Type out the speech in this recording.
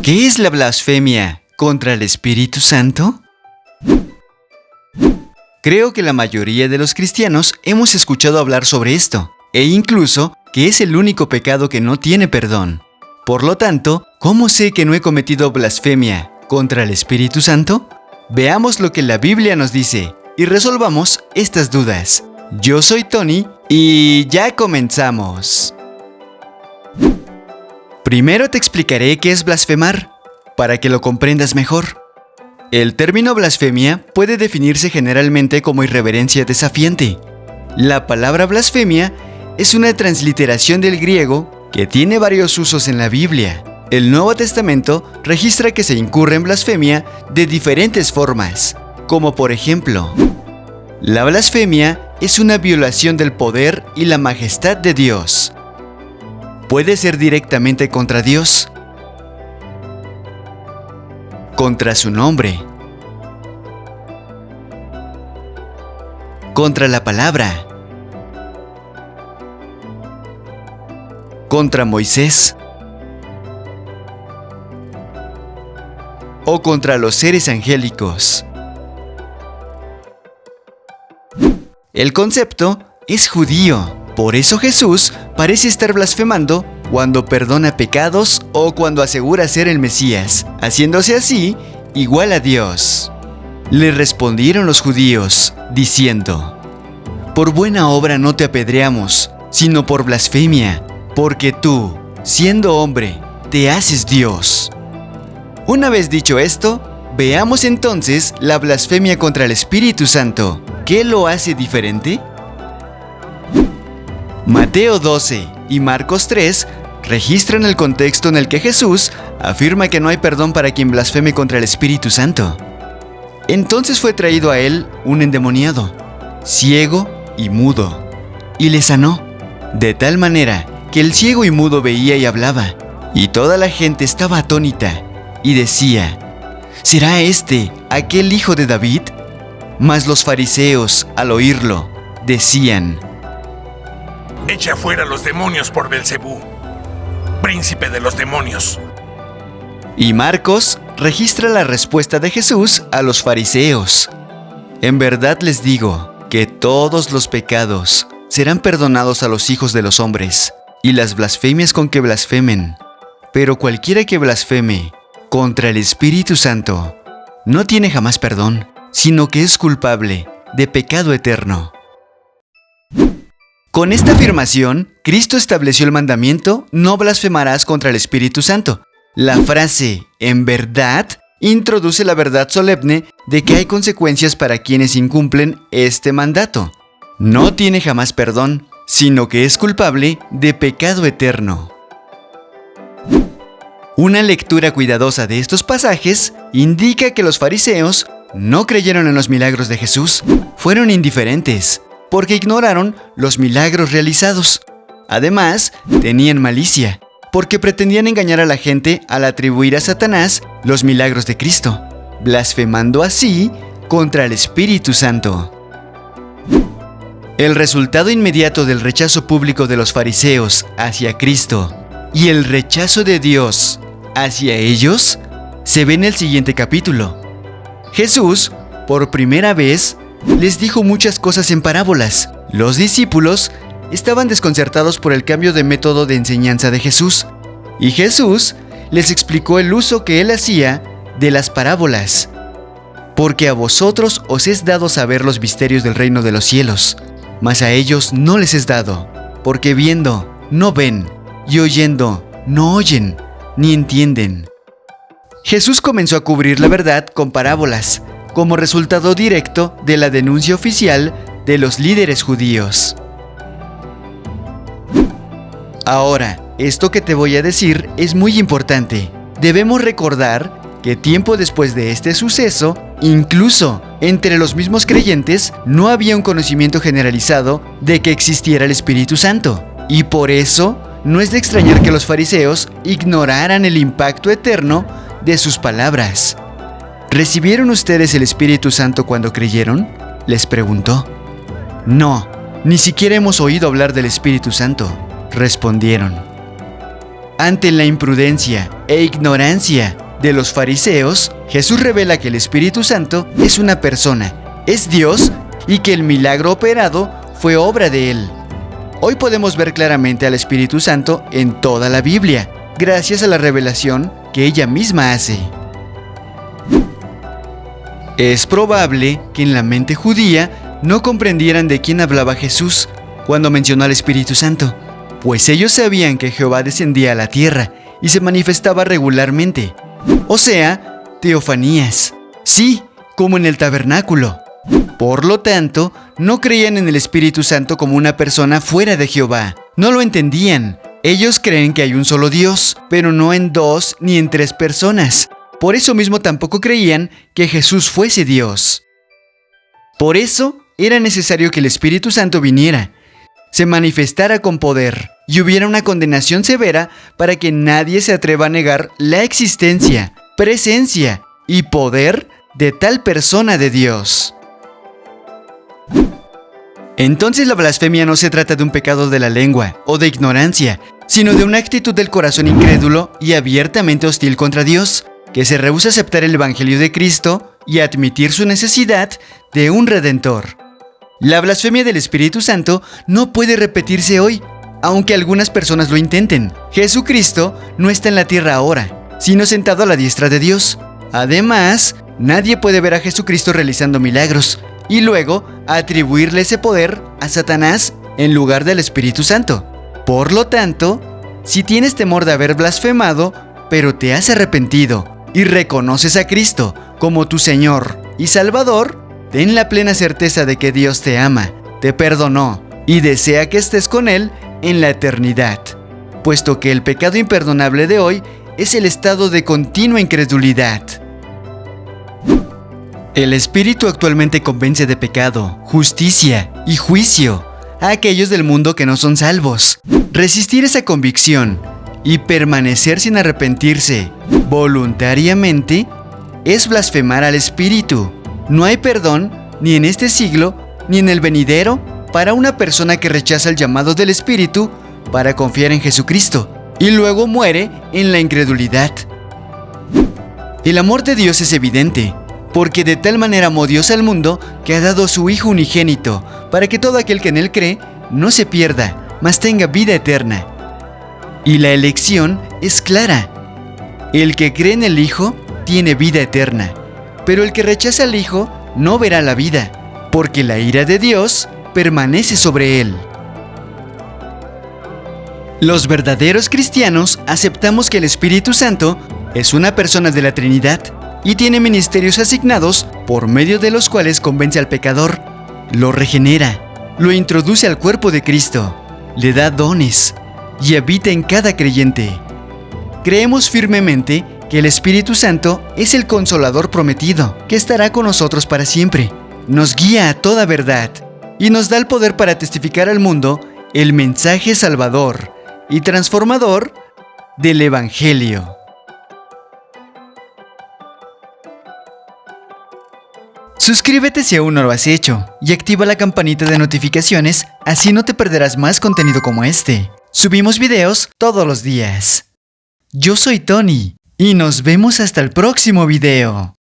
¿Qué es la blasfemia contra el Espíritu Santo? Creo que la mayoría de los cristianos hemos escuchado hablar sobre esto, e incluso que es el único pecado que no tiene perdón. Por lo tanto, ¿cómo sé que no he cometido blasfemia contra el Espíritu Santo? Veamos lo que la Biblia nos dice y resolvamos estas dudas. Yo soy Tony y ya comenzamos. Primero te explicaré qué es blasfemar, para que lo comprendas mejor. El término blasfemia puede definirse generalmente como irreverencia desafiante. La palabra blasfemia es una transliteración del griego que tiene varios usos en la Biblia. El Nuevo Testamento registra que se incurre en blasfemia de diferentes formas, como por ejemplo, la blasfemia es una violación del poder y la majestad de Dios. Puede ser directamente contra Dios, contra su nombre, contra la palabra, contra Moisés o contra los seres angélicos. El concepto es judío, por eso Jesús parece estar blasfemando cuando perdona pecados o cuando asegura ser el Mesías, haciéndose así igual a Dios. Le respondieron los judíos, diciendo: por buena obra no te apedreamos, sino por blasfemia, porque tú, siendo hombre, te haces Dios. Una vez dicho esto, veamos entonces la blasfemia contra el Espíritu Santo. ¿Qué lo hace diferente? Mateo 12 y Marcos 3 registran el contexto en el que Jesús afirma que no hay perdón para quien blasfeme contra el Espíritu Santo. Entonces fue traído a él un endemoniado, ciego y mudo, y le sanó, de tal manera que el ciego y mudo veía y hablaba, y toda la gente estaba atónita, y decía: ¿será este aquel hijo de David? Mas los fariseos, al oírlo, decían: echa fuera los demonios por Belcebú, príncipe de los demonios. Y Marcos registra la respuesta de Jesús a los fariseos: en verdad les digo que todos los pecados serán perdonados a los hijos de los hombres, y las blasfemias con que blasfemen. Pero cualquiera que blasfeme contra el Espíritu Santo no tiene jamás perdón, sino que es culpable de pecado eterno. Con esta afirmación, Cristo estableció el mandamiento: no blasfemarás contra el Espíritu Santo. La frase «en verdad» introduce la verdad solemne de que hay consecuencias para quienes incumplen este mandato. No tiene jamás perdón, sino que es culpable de pecado eterno. Una lectura cuidadosa de estos pasajes indica que los fariseos no creyeron en los milagros de Jesús, fueron indiferentes, porque ignoraron los milagros realizados. Además, tenían malicia, porque pretendían engañar a la gente al atribuir a Satanás los milagros de Cristo, blasfemando así contra el Espíritu Santo. El resultado inmediato del rechazo público de los fariseos hacia Cristo y el rechazo de Dios hacia ellos se ve en el siguiente capítulo. Jesús, por primera vez, les dijo muchas cosas en parábolas. Los discípulos estaban desconcertados por el cambio de método de enseñanza de Jesús, y Jesús les explicó el uso que él hacía de las parábolas. Porque a vosotros os es dado saber los misterios del reino de los cielos, mas a ellos no les es dado, porque viendo no ven, y oyendo no oyen, ni entienden. Jesús comenzó a cubrir la verdad con parábolas, como resultado directo de la denuncia oficial de los líderes judíos. Ahora, esto que te voy a decir es muy importante. Debemos recordar que tiempo después de este suceso, incluso entre los mismos creyentes, no había un conocimiento generalizado de que existiera el Espíritu Santo. Y por eso, no es de extrañar que los fariseos ignoraran el impacto eterno de sus palabras. ¿Recibieron ustedes el Espíritu Santo cuando creyeron?, les preguntó. No, ni siquiera hemos oído hablar del Espíritu Santo, respondieron. Ante la imprudencia e ignorancia de los fariseos, Jesús revela que el Espíritu Santo es una persona, es Dios, y que el milagro operado fue obra de Él. Hoy podemos ver claramente al Espíritu Santo en toda la Biblia, gracias a la revelación que ella misma hace. Es probable que en la mente judía no comprendieran de quién hablaba Jesús cuando mencionó al Espíritu Santo, pues ellos sabían que Jehová descendía a la tierra y se manifestaba regularmente, o sea, teofanías, sí, como en el tabernáculo. Por lo tanto, no creían en el Espíritu Santo como una persona fuera de Jehová. No lo entendían. Ellos creen que hay un solo Dios, pero no en 2 ni en 3 personas. Por eso mismo tampoco creían que Jesús fuese Dios. Por eso era necesario que el Espíritu Santo viniera, se manifestara con poder y hubiera una condenación severa para que nadie se atreva a negar la existencia, presencia y poder de tal persona de Dios. Entonces la blasfemia no se trata de un pecado de la lengua o de ignorancia, sino de una actitud del corazón incrédulo y abiertamente hostil contra Dios, que se rehúsa a aceptar el Evangelio de Cristo y a admitir su necesidad de un Redentor. La blasfemia del Espíritu Santo no puede repetirse hoy, aunque algunas personas lo intenten. Jesucristo no está en la tierra ahora, sino sentado a la diestra de Dios. Además, nadie puede ver a Jesucristo realizando milagros y luego atribuirle ese poder a Satanás en lugar del Espíritu Santo. Por lo tanto, si tienes temor de haber blasfemado, pero te has arrepentido y reconoces a Cristo como tu Señor y Salvador, ten la plena certeza de que Dios te ama, te perdonó y desea que estés con Él en la eternidad, puesto que el pecado imperdonable de hoy es el estado de continua incredulidad. El Espíritu actualmente convence de pecado, justicia y juicio a aquellos del mundo que no son salvos. Resistir esa convicción y permanecer sin arrepentirse voluntariamente es blasfemar al Espíritu. No hay perdón ni en este siglo ni en el venidero para una persona que rechaza el llamado del Espíritu para confiar en Jesucristo y luego muere en la incredulidad. El amor de Dios es evidente, porque de tal manera amó Dios al mundo que ha dado a su Hijo unigénito, para que todo aquel que en Él cree no se pierda, mas tenga vida eterna. Y la elección es clara. El que cree en el Hijo tiene vida eterna, pero el que rechaza al Hijo no verá la vida, porque la ira de Dios permanece sobre él. Los verdaderos cristianos aceptamos que el Espíritu Santo es una persona de la Trinidad y tiene ministerios asignados por medio de los cuales convence al pecador, lo regenera, lo introduce al cuerpo de Cristo, le da dones y habita en cada creyente. Creemos firmemente que el Espíritu Santo es el Consolador prometido, que estará con nosotros para siempre, nos guía a toda verdad y nos da el poder para testificar al mundo el mensaje salvador y transformador del Evangelio. Suscríbete si aún no lo has hecho y activa la campanita de notificaciones, así no te perderás más contenido como este. Subimos videos todos los días. Yo soy Tony y nos vemos hasta el próximo video.